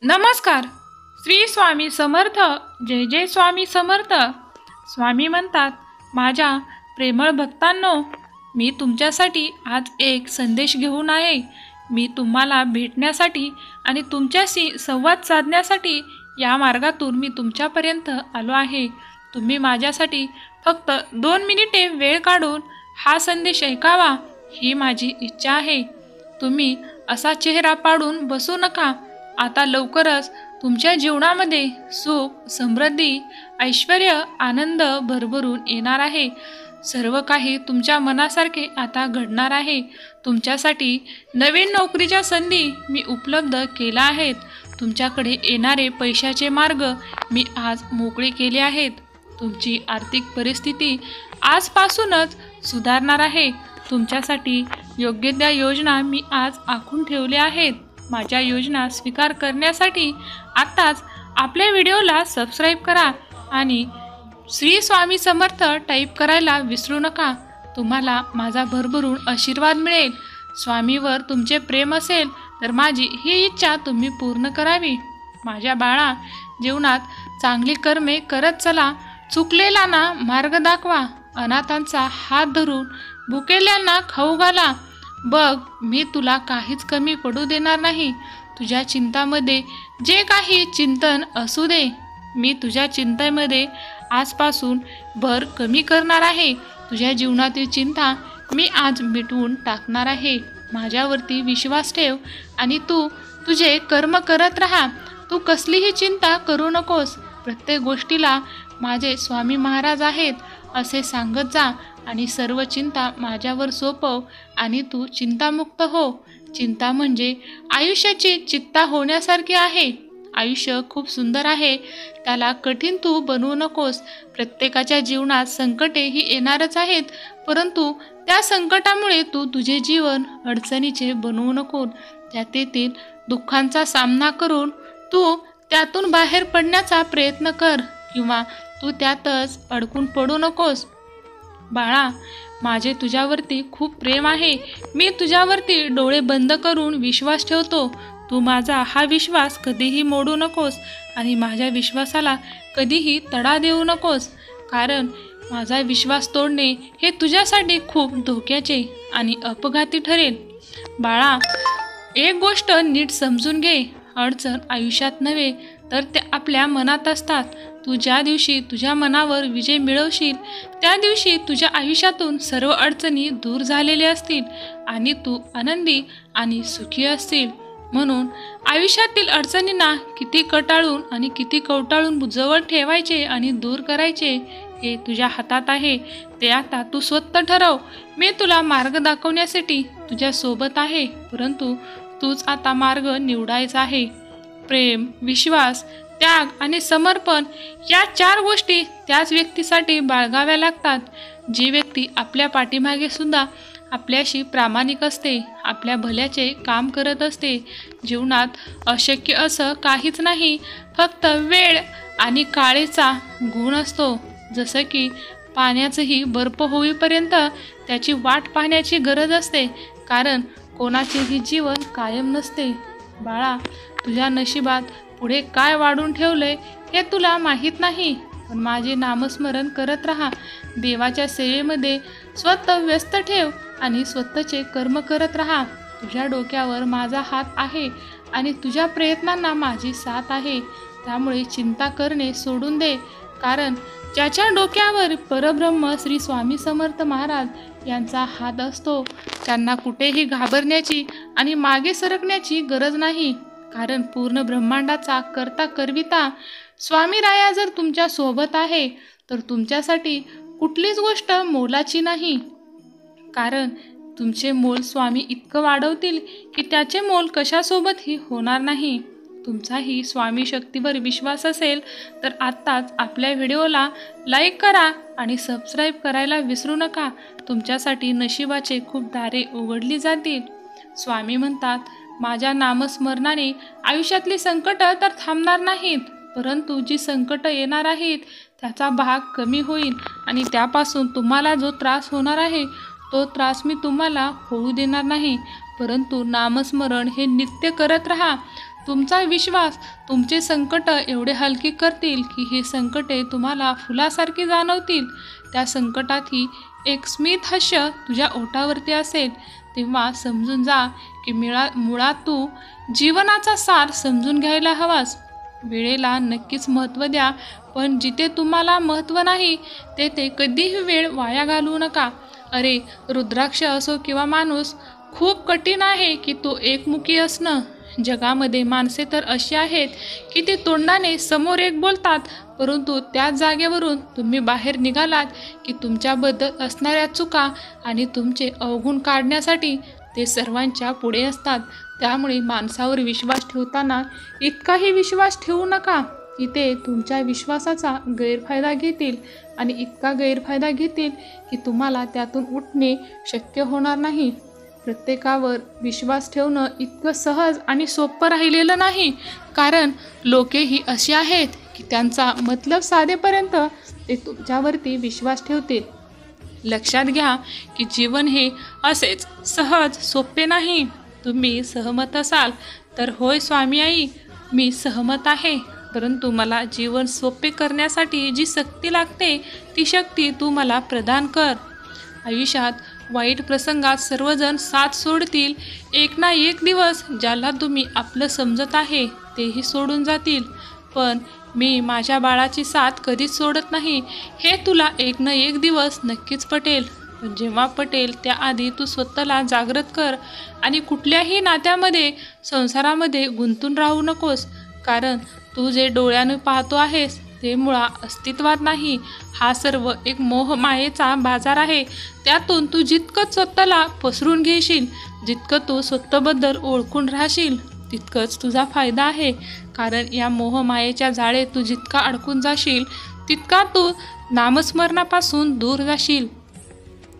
नमस्कार. श्री स्वामी समर्थ. जय जय स्वामी समर्थ. स्वामी म्हणतात, माझ्या प्रेमळ भक्तांनो, मी तुमच्यासाठी आज एक संदेश घेऊन आहे. मी तुम्हाला भेटण्यासाठी आणि तुमच्याशी संवाद साधण्यासाठी या मार्गातून मी तुमच्यापर्यंत आलो आहे. तुम्ही माझ्यासाठी फक्त 2 मिनिटे वेळ काढून हा संदेश ऐकावा ही माझी इच्छा आहे. तुम्ही असा चेहरा पाडून बसू नका. आता लवकरच तुमच्या जीवनामध्ये सुख, समृद्धी, ऐश्वर्य, आनंद भरभरून येणार आहे. सर्व काही तुमच्या मनासारखे आता घडणार आहे. तुमच्यासाठी नवीन नोकरीच्या संधी मी उपलब्ध केल्या आहेत. तुमच्याकडे येणारे पैशाचे मार्ग मी आज मोकळे केले आहेत. तुमची आर्थिक परिस्थिती आजपासूनच सुधारणार आहे. तुमच्यासाठी योग्य त्या योजना मी आज आखून ठेवल्या आहेत. माझ्या योजना स्वीकार करण्यासाठी आत्ताच आपल्या व्हिडिओला सबस्क्राईब करा आणि श्री स्वामी समर्थ टाईप करायला विसरू नका. तुम्हाला माझा भरभरून आशीर्वाद मिळेल. स्वामीवर तुमचे प्रेम असेल तर माझी ही इच्छा तुम्ही पूर्ण करावी. माझ्या बाळा, जीवनात चांगली कर्मे करत चला. चुकलेल्यांना मार्ग दाखवा. अनाथांचा हात धरून भुकेल्यांना खाऊ घाला. बघ, मी तुला काहीच कमी पडू देणार नाही. तुझ्या चिंतामध्ये जे काही चिंतन असू दे, मी तुझ्या चिंतेमध्ये आजपासून भर कमी करणार आहे. तुझ्या जीवनातील चिंता मी आज मिटवून टाकणार आहे. माझ्यावरती विश्वास ठेव आणि तू तुझे कर्म करत राहा. तू कसलीही चिंता करू नकोस. प्रत्येक गोष्टीला माझे स्वामी महाराज आहेत असे सांगत जा आणि सर्व चिंता माझ्यावर सोपव आणि तू चिंतामुक्त हो. चिंता म्हणजे आयुष्याची चिंता होण्यासारखी आहे. आयुष्य खूप सुंदर आहे, त्याला कठीण तू बनवू नकोस. प्रत्येकाच्या जीवनात संकटे ही येणारच आहेत, परंतु त्या संकटामुळे तू तुझे जीवन अडचणीचे बनवू नको. त्यातील दुःखांचा सामना करून तू त्यातून बाहेर पडण्याचा प्रयत्न कर किंवा तू त्यातच अडकून पडू नकोस. बाळा, माझे तुझ्यावरती खूप प्रेम आहे. मी तुझ्यावरती डोळे बंद करून विश्वास ठेवतो. तू माझा हा विश्वास कधीही मोडू नकोस आणि माझ्या विश्वासाला कधीही तडा देऊ नकोस, कारण माझा विश्वास तोडणे हे तुझ्यासाठी खूप धोक्याचे आणि अपघाती ठरेल. बाळा, एक गोष्ट नीट समजून घे. अडचण आयुष्यात नव्हे तर त्या आपल्या मनात असतात. तू ज्या दिवशी तुझ्या मनावर विजय मिळवशील त्या दिवशी तुझ्या आयुष्यातून सर्व अडचणी दूर झालेल्या असतील आणि तू आनंदी आणि सुखी असशील. म्हणून आयुष्यातील अडचणींना किती कटाळून आणि किती कवटाळून जवळ ठेवायचे आणि दूर करायचे हे तुझ्या हातात आहे. ते आता तू स्वतः ठरव. मी तुला मार्ग दाखवण्यासाठी तुझ्या सोबत आहे, परंतु तूच आता मार्ग निवडायचा आहे. प्रेम, विश्वास, त्याग आणि समर्पण या 4 गोष्टी त्याच व्यक्तीसाठी बाळगाव्या लागतात. जी व्यक्ती आपल्या पाठीमागे सुद्धा आपल्याशी प्रामाणिक असते, आपल्या भल्याचे काम करत असते. जीवनात अशक्य असं काहीच नाही, फक्त वेळ आणि काळेचा गुण असतो. जसं की पाण्याचंही बर्फ होईपर्यंत त्याची वाट पाहण्याची गरज असते, कारण कोणाचेही जीवन कायम नसते. बाळा, तुझ्या नशिबात पुढे काय वाढून ठेवलंय हे तुला माहीत नाही, पण माझे नामस्मरण करत राहा. देवाच्या सेवेमध्ये स्वतः व्यस्त ठेव आणि स्वतःचे कर्म करत राहा. तुझ्या डोक्यावर माझा हात आहे आणि तुझ्या प्रयत्नांना माझी साथ आहे. त्यामुळे चिंता करणे सोडून दे, कारण ज्याच्या डोक्यावर परब्रह्म श्री स्वामी समर्थ महाराज यांचा हात असतो त्यांना कुठेही घाबरण्याची आणि मागे सरकण्याची गरज नाही, कारण पूर्ण ब्रह्मांडाचा करता करविता स्वामी राया जर तुमच्या सोबत आहे तर तुमच्यासाठी कुठलीच गोष्ट मोलाची नाही, कारण तुमचे मोल स्वामी इतकं वाढवतील की त्याचे मोल कशासोबतही होणार नाही. तुमचाही स्वामी शक्तीवर विश्वास असेल तर आत्ताच आपल्या व्हिडिओला लाईक करा आणि सबस्क्राईब करायला विसरू नका. तुमच्यासाठी नशिबाचे खूप दारे उघडली जातील. स्वामी म्हणतात, माझ्या नामस्मरणाने आयुष्यातली संकटं तर थांबणार नाहीत, परंतु जी संकटं येणार आहेत त्याचा भाग कमी होईल आणि त्यापासून तुम्हाला जो त्रास होणार आहे तो त्रास मी तुम्हाला होऊ देणार नाही. परंतु नामस्मरण हे नित्य करत राहा. तुमचा विश्वास तुमचे संकट एवढे हलके करतील की ही संकटे तुम्हाला फुलासारखी जाणवतील. त्या संकटातही एक स्मित हास्य तुझ्या ओठावरती असेल तेव्हा समजून जा की मुळात तू जीवनाचा सार समजून घ्यायला हवास. वेळेला नक्कीच महत्त्व द्या, पण जिथे तुम्हाला महत्त्व नाही तेथे कधीही वेळ वाया घालवू नका. अरे रुद्राक्ष असो किंवा माणूस, खूप कठीण आहे की तो एकमुखी असणं. जगामध्ये माणसे तर अशी आहेत की ते तोंडाने समोर एक बोलतात, परंतु त्याच जागेवरून तुम्ही बाहेर निघालात की तुमच्याबद्दल असणाऱ्या चुका आणि तुमचे अवगुण काढण्यासाठी ते सर्वांच्या पुढे असतात. त्यामुळे माणसावर विश्वास ठेवताना इतकाही विश्वास ठेवू नका की ते तुमच्या विश्वासाचा गैरफायदा घेतील आणि इतका गैरफायदा घेतील की तुम्हाला त्यातून उठणे शक्य होणार नाही. प्रत्येकावर विश्वास ठेवणं इतकं सहज आणि सोपं राहिलेलं नाही, कारण लोकेही अशी आहेत की त्यांचा मतलब साधेपर्यंत ते तुमच्यावरती विश्वास ठेवतील. लक्षात घ्या की जीवन हे असेच सहज सोपे नाही. तुम्ही सहमत असाल तर होय स्वामी आई, मी सहमत आहे, परंतु मला जीवन सोपे करण्यासाठी जी शक्ती लागते ती शक्ती तू मला प्रदान कर. आयुष्यात वाईट प्रसंगात सर्वजण साथ सोडतील. एक ना एक दिवस ज्याला तुम्ही आपलं समजत आहे तेही सोडून जातील, पण मी माझ्या बाळाची साथ कधीच सोडत नाही हे तुला एक ना एक दिवस नक्कीच पटेल. पण जेव्हा पटेल त्याआधी तू स्वतःला जागृत कर आणि कुठल्याही नात्यामध्ये संसारामध्ये गुंतून राहू नकोस, कारण तू जे डोळ्याने पाहतो आहेस ते मुळात अस्तित्वात नाही. हा सर्व एक मोहमायेचा बाजार आहे. त्यातून तू जितकं स्वतःला पसरून घेशील, जितकं तू स्वतःबद्दल ओळखून राहशील तितकंच तुझा फायदा आहे. कारण या मोहमायेच्या जाळेत तू जितका अडकून जाशील तितका तू नामस्मरणापासून दूर जाशील,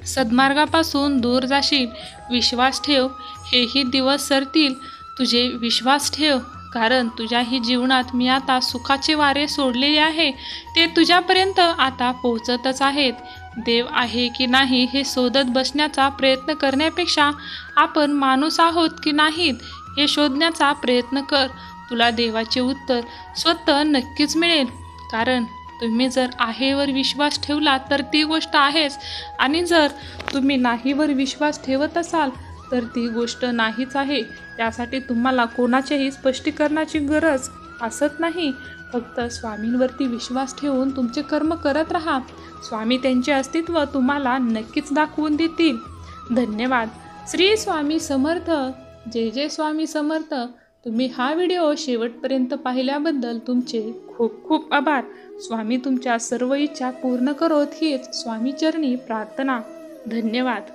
सद्मार्गापासून दूर जाशील. विश्वास ठेव, हेही दिवस सरतील. तुझे विश्वास ठेव, कारण तुझ्याही जीवनात मी आता सुखाचे वारे सोडलेले आहे. ते तुझ्यापर्यंत आता पोहोचतच आहेत. देव आहे की नाही हे शोधत बसण्याचा प्रयत्न करण्यापेक्षा आपण माणूस आहोत की नाहीत हे शोधण्याचा प्रयत्न कर. तुला देवाचे उत्तर स्वतः नक्कीच मिळेल. कारण तुम्ही जर आहेवर विश्वास ठेवला तर ती गोष्ट आहेच, आणि जर तुम्ही नाहीवर विश्वास ठेवत असाल तर ती गोष्ट नाहीच आहे. त्यासाठी तुम्हाला कोणाच्याही स्पष्टीकरणाची गरज असत नाही. फक्त स्वामींवरती विश्वास ठेवून तुमचे कर्म करत राहा. स्वामी त्यांचे अस्तित्व तुम्हाला नक्कीच दाखवून देतील. धन्यवाद. श्री स्वामी समर्थ. जय जय स्वामी समर्थ. तुम्ही हा व्हिडिओ शेवटपर्यंत पाहिल्याबद्दल तुमचे खूप खूप आभार. स्वामी तुमच्या सर्व इच्छा पूर्ण करोत हीच स्वामीचरणी प्रार्थना. धन्यवाद.